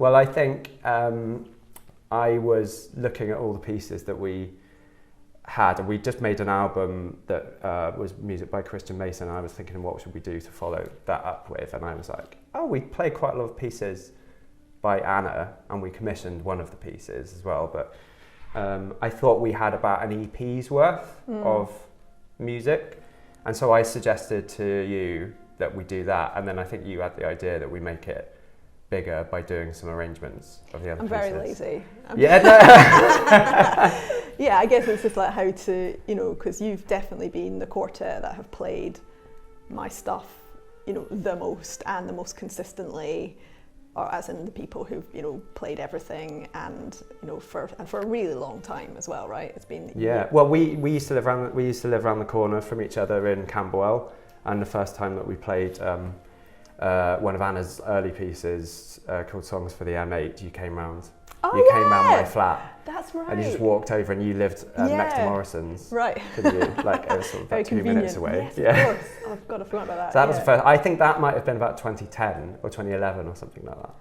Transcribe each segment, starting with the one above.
Well, I think I was looking at all the pieces that we had, and we just made an album that was music by Christian Mason, and I was thinking, what should we do to follow that up with? And I was like, oh, we played quite a lot of pieces by Anna, and we commissioned one of the pieces as well, but I thought we had about an EP's worth of music, and so I suggested to you that we do that, and then I think you had the idea that we make it bigger by doing some arrangements of the other pieces. I'm very lazy. Yeah, I guess it's just like how to, because you've definitely been the quartet that have played my stuff, the most and the most consistently, or as in the people who've, played everything and, for a really long time as well, right? It's been... Yeah, well, we used to live around the corner from each other in Camberwell, and the first time that we played one of Anna's early pieces called Songs for the M8, you came round. Oh, you came round my flat. That's right. And you just walked over, and you lived next to Morrison's. Right. Didn't you? Like, it was sort of very 2 minutes away. Yes, of course. I've got to forget about that. So that was the first. I think that might have been about 2010 or 2011 or something like that.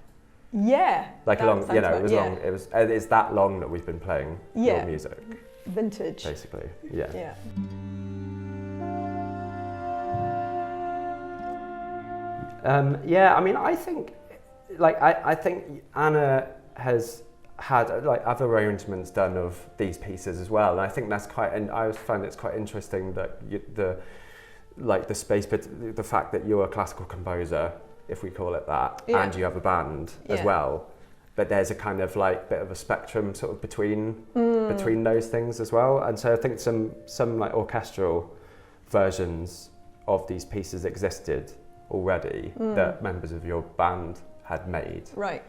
Yeah. Like a long, it was long. It's that long that we've been playing your music. Vintage. Basically, yeah. Yeah. I mean, I think, I think Anna has had like other arrangements done of these pieces as well, and I think that's and I always find it's quite interesting that the space, but the fact that you're a classical composer, if we call it that, and you have a band as well, but there's a kind of like bit of a spectrum sort of between those things as well, and so I think some like orchestral versions of these pieces existed already that members of your band had made. Right.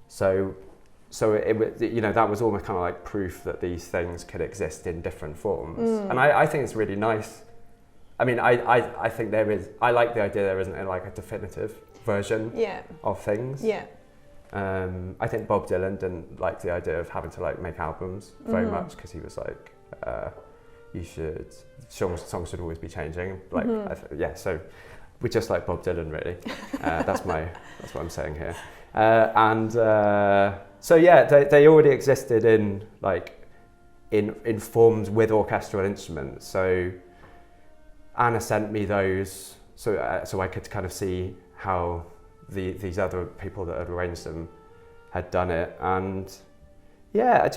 So it was, that was almost kind of like proof that these things could exist in different forms. And I think it's really nice. I mean, I think I like the idea there isn't a definitive version of things. Yeah. I think Bob Dylan didn't like the idea of having to like make albums very much, because he was like, songs should always be changing. Like, so we just like Bob Dylan, really. That's what I'm saying here. They already existed in forms with orchestral instruments. So Anna sent me those, so I could kind of see how these other people that had arranged them had done it. And I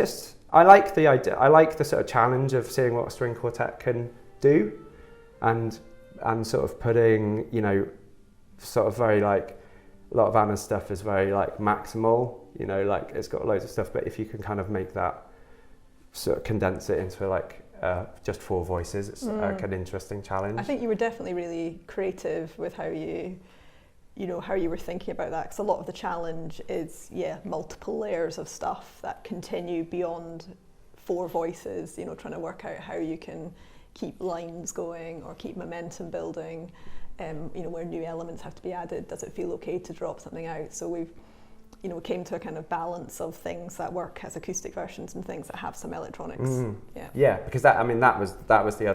like the idea. I like the sort of challenge of seeing what a string quartet can do, and sort of putting, sort of very like, a lot of Anna's stuff is very like maximal, like it's got loads of stuff, but if you can kind of make that, sort of condense it into like just 4 voices, it's like an interesting challenge. I think you were definitely really creative with how you were thinking about that, because a lot of the challenge is, multiple layers of stuff that continue beyond 4 voices, trying to work out how you can keep lines going or keep momentum building, where new elements have to be added. Does it feel okay to drop something out? So we came to a kind of balance of things that work as acoustic versions and things that have some electronics. Because that was the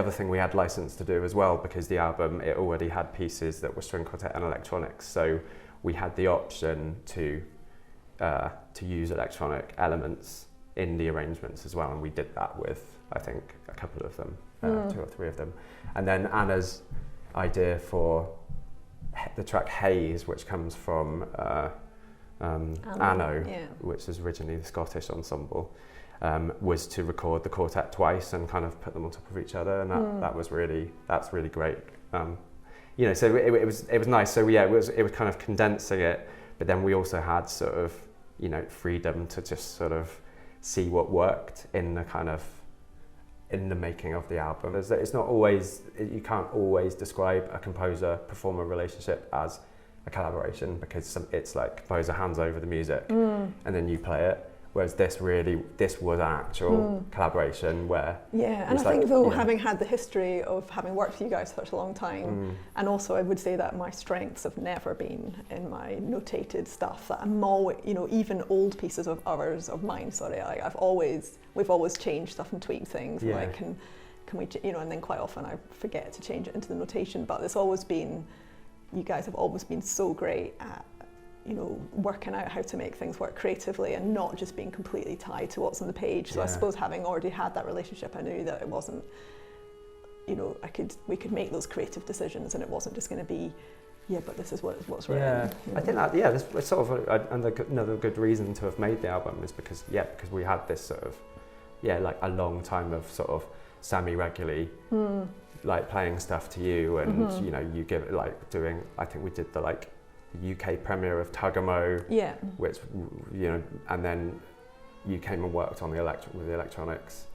other thing we had license to do as well, because the album, it already had pieces that were string quartet and electronics, so we had the option to use electronic elements in the arrangements as well, and we did that with, I think, a couple of them, 2 or 3 of them. And then Anna's idea for the track Haze, which comes from Anno, which is originally the Scottish ensemble, was to record the quartet twice and kind of put them on top of each other, and that's really great. So it was nice. So it was kind of condensing it, but then we also had sort of freedom to just sort of see what worked in the making of the album. It's not always, you can't always describe a composer-performer relationship as a collaboration, because it's like composer hands over the music and then you play it. Whereas this was an actual collaboration where... Yeah, and I think though, having had the history of having worked with you guys for such a long time, and also I would say that my strengths have never been in my notated stuff, that I'm always, even old pieces of mine, we've always changed stuff and tweaked things, like can we, and then quite often I forget to change it into the notation, but it's always been, you guys have always been so great at you know, working out how to make things work creatively and not just being completely tied to what's on the page. So I suppose having already had that relationship, I knew that it wasn't, you know, we could make those creative decisions and it wasn't just going to be, yeah, but this is what's written. Yeah, you know? I think that, yeah, there's sort of another good reason to have made the album is because we had this sort of, like a long time of sort of semi-regularly like playing stuff to you, and you know, you give it like doing, I think we did the like UK premiere of Tugamo, which, you know, and then you came and worked on the electronics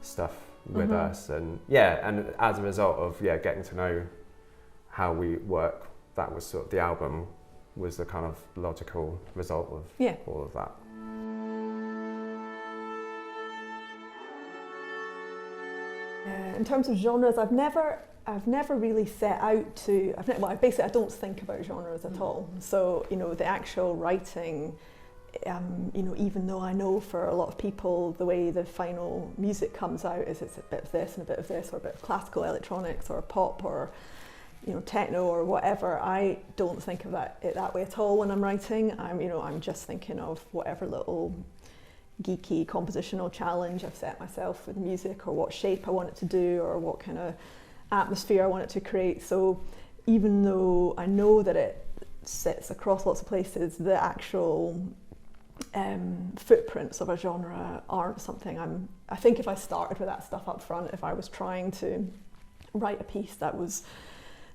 stuff with us, and and as a result of getting to know how we work, that was sort of, the album was the kind of logical result of all of that. In terms of genres, I've never really set out to. I don't think about genres at all. So, you know, the actual writing, you know, even though I know for a lot of people the way the final music comes out is it's a bit of this and a bit of this, or a bit of classical electronics or pop or, you know, techno or whatever, I don't think of it that way at all when I'm writing. I'm just thinking of whatever little geeky compositional challenge I've set myself with music, or what shape I want it to do, or what kind of atmosphere I want it to create. So even though I know that it sits across lots of places, the actual footprints of a genre aren't something I think if I started with that stuff up front, if I was trying to write a piece that was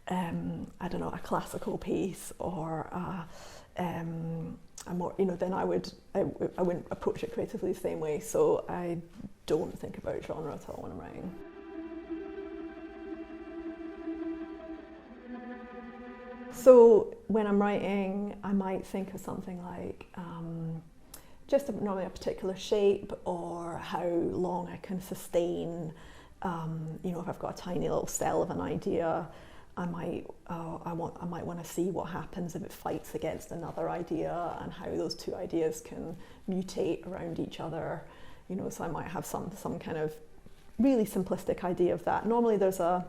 I don't know, a classical piece or a more, you know, then I wouldn't approach it creatively the same way. So I don't think about genre at all when I'm writing. So when I'm writing, I might think of something like just normally a particular shape, or how long I can sustain. You know, if I've got a tiny little cell of an idea, I might want to see what happens if it fights against another idea, and how those two ideas can mutate around each other. You know, so I might have some kind of really simplistic idea of that. Normally there's a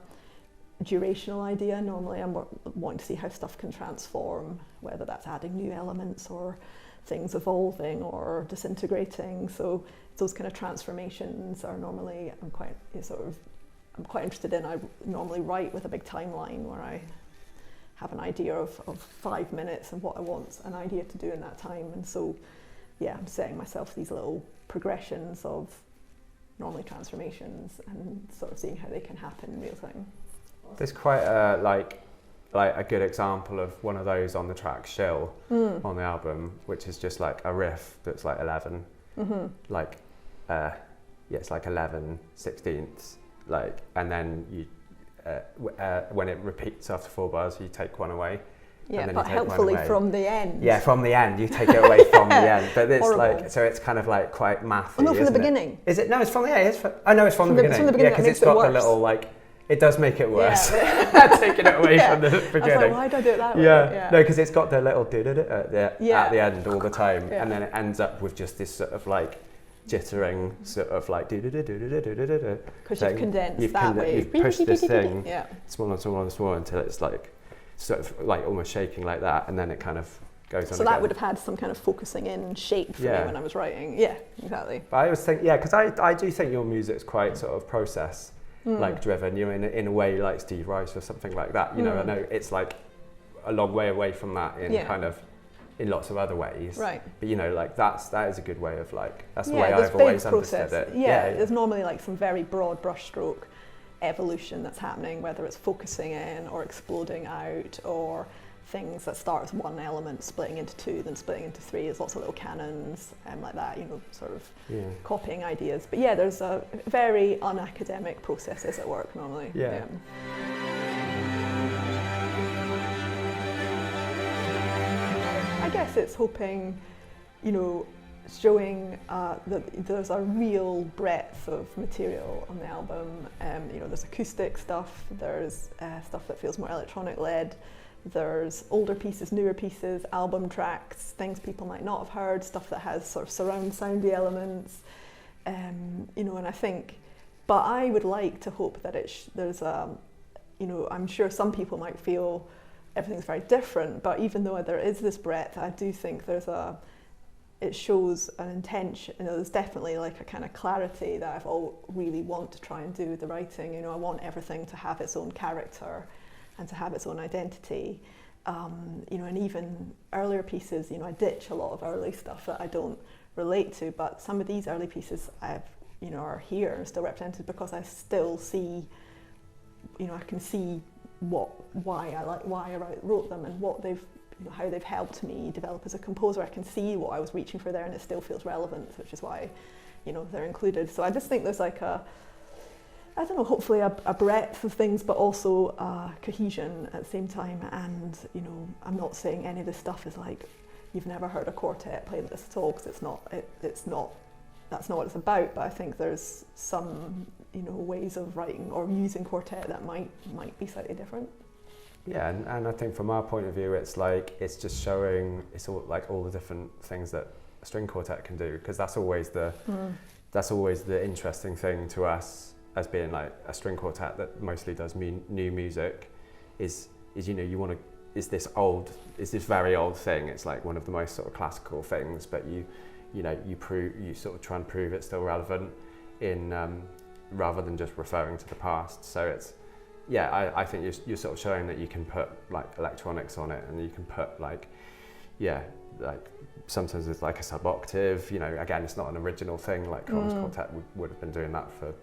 durational idea. Normally I'm wanting to see how stuff can transform, whether that's adding new elements or things evolving or disintegrating. So those kind of transformations are normally I'm quite interested in. I normally write with a big timeline where I have an idea of 5 minutes and what I want an idea to do in that time. And so, I'm setting myself these little progressions of normally transformations and sort of seeing how they can happen in real time. There's quite a good example of one of those on the track Shill on the album, which is just like a riff that's like 11, it's like 11/16. Like, and then you, when it repeats after 4 bars, you take one away. Yeah, and then but helpfully from the end. Yeah, from the end, you take it away from the end. But it's horrible. Like, so it's kind of like quite mathy. Oh no, from the beginning. Is it? No, it's from the end. It's from the beginning. From the beginning, because it's got the little like. It does make it worse. Taking it away from the beginning. I was like, why did I do it that way? No, because it's got the little at the end all the time, and then it ends up with just this sort of like jittering sort of like because you've condensed that way. You've pushed this thing smaller and smaller until it's like sort of like almost shaking like that, and then it kind of goes on. So that would have had some kind of focusing in shape for me when I was writing. Yeah, exactly. But I always think, because I do think your music's quite sort of process like driven, you know, in a way like Steve Rice or something like that. You know, I know it's like a long way away from that in kind of in lots of other ways. Right. But you know, like that is a good way of like, that's the way I've always understood it. Yeah, there's normally like some very broad brushstroke evolution that's happening, whether it's focusing in or exploding out, or things that start with one element splitting into 2, then splitting into 3. There's lots of little cannons like that, you know, sort of copying ideas. But there's a very unacademic processes at work normally. I guess it's hoping, you know, showing that there's a real breadth of material on the album. You know, there's acoustic stuff, there's stuff that feels more electronic led, there's older pieces, newer pieces, album tracks, things people might not have heard, stuff that has sort of surround soundy elements, you know, and I think, but I would like to hope that there's a, you know, I'm sure some people might feel everything's very different. But even though there is this breadth, I do think it shows an intention. There's definitely like a kind of clarity that I've all really want to try and do with the writing. I want everything to have its own character and to have its own identity. And even earlier pieces, I ditch a lot of early stuff that I don't relate to, but some of these early pieces are here and still represented because I still see, I can see why I wrote them and what they've, how they've helped me develop as a composer. I can see what I was reaching for there, and it still feels relevant, which is why, they're included. So I just think there's like hopefully a breadth of things, but also a cohesion at the same time. And, I'm not saying any of this stuff is like, you've never heard a quartet play this at all, because that's not what it's about. But I think there's some, ways of writing or using quartet that might be slightly different. Yeah, and I think from our point of view, it's just showing all the different things that a string quartet can do, because that's always the interesting thing to us as being like a string quartet that mostly does new music. Is this very old thing. It's like one of the most sort of classical things, but you sort of try and prove it's still relevant in rather than just referring to the past. So it's. Yeah, I think you're sort of showing that you can put like electronics on it, and you can put sometimes it's like a sub-octave. Again, it's not an original thing. Like Collin's Quartet would have been doing that for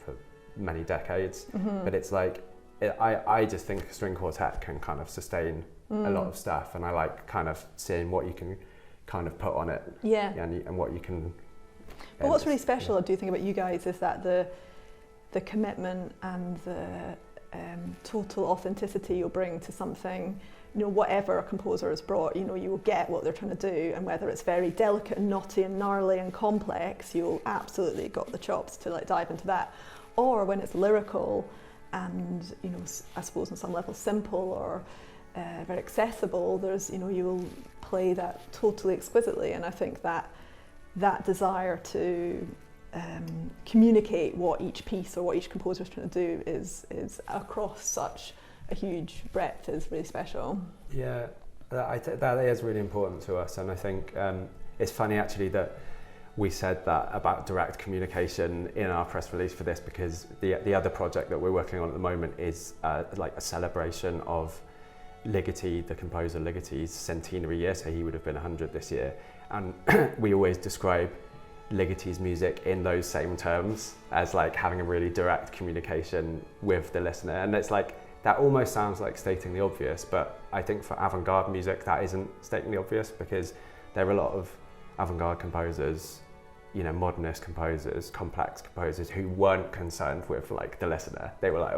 for many decades. Mm-hmm. But it's like I just think a string quartet can kind of sustain a lot of stuff, and I like kind of seeing what you can kind of put on it. Yeah. And what you can. But what's really special, I do think, about you guys is that the commitment and the total authenticity you'll bring to something, whatever a composer has brought, you will get what they're trying to do, and whether it's very delicate and knotty and gnarly and complex, you'll absolutely got the chops to like dive into that. Or when it's lyrical and, I suppose on some level simple or very accessible, there's, you'll play that totally exquisitely. And I think that desire to communicate what each piece or what each composer is trying to do is across such a huge breadth is really special. Yeah, that is really important to us, and I think it's funny actually that we said that about direct communication in our press release for this, because the other project that we're working on at the moment is like a celebration of Ligeti, the composer Ligeti's centenary year, so he would have been 100 this year, and we always describe Ligeti's music in those same terms as like having a really direct communication with the listener. And it's like, that almost sounds like stating the obvious, but I think for avant-garde music that isn't stating the obvious, because there are a lot of avant-garde composers, modernist composers, complex composers who weren't concerned with like the listener. They were like,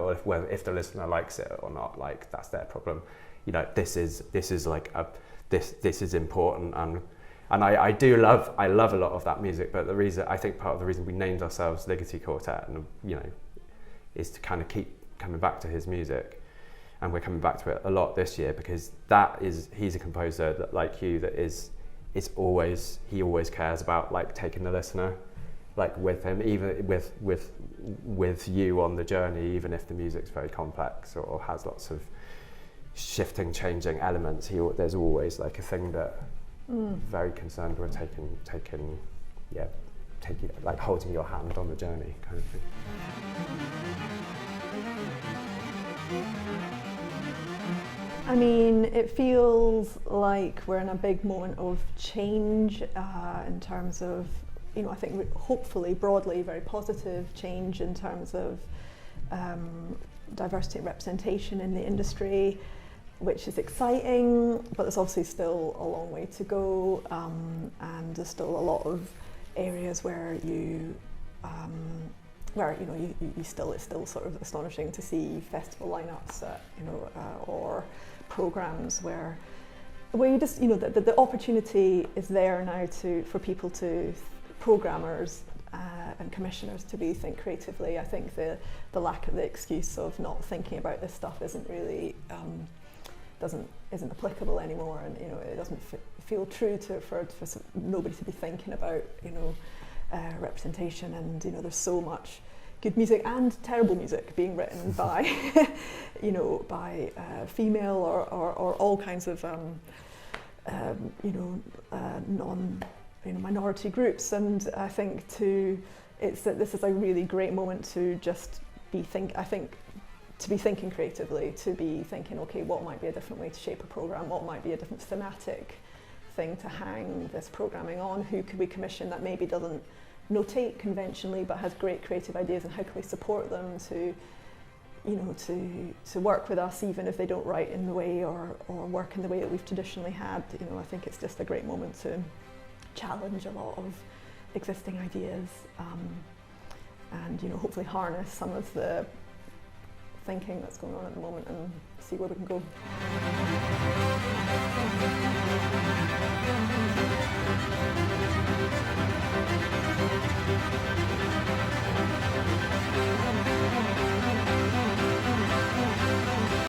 if the listener likes it or not, like that's their problem. This is like this is important, and I love a lot of that music, but part of the reason we named ourselves Ligeti Quartet, and is to kind of keep coming back to his music, and we're coming back to it a lot this year, because he's a composer that, like you, that he always cares about like taking the listener like with him, even with you on the journey, even if the music's very complex or has lots of shifting, changing elements. There's always like a thing that. Very concerned with taking, like holding your hand on the journey kind of thing. I mean, it feels like we're in a big moment of change in terms of, I think hopefully broadly very positive change in terms of diversity and representation in the industry, which is exciting, but there's obviously still a long way to go, and there's still a lot of areas where it's still sort of astonishing to see festival lineups, or programs where you just, the opportunity is there now for people programmers and commissioners to really think creatively. I think the lack of the excuse of not thinking about this stuff isn't really isn't applicable anymore, and it doesn't feel true for nobody to be thinking about representation, and there's so much good music and terrible music being written by, you know, by female or all kinds of, minority groups. And I think that this is a really great moment to just be thinking creatively, to be thinking, okay, what might be a different way to shape a programme, what might be a different thematic thing to hang this programming on, who could we commission that maybe doesn't notate conventionally but has great creative ideas, and how can we support them to work with us even if they don't write in the way or work in the way that we've traditionally had. You know, I think it's just a great moment to challenge a lot of existing ideas, and you know, hopefully harness some of the thinking that's going on at the moment and see where we can go.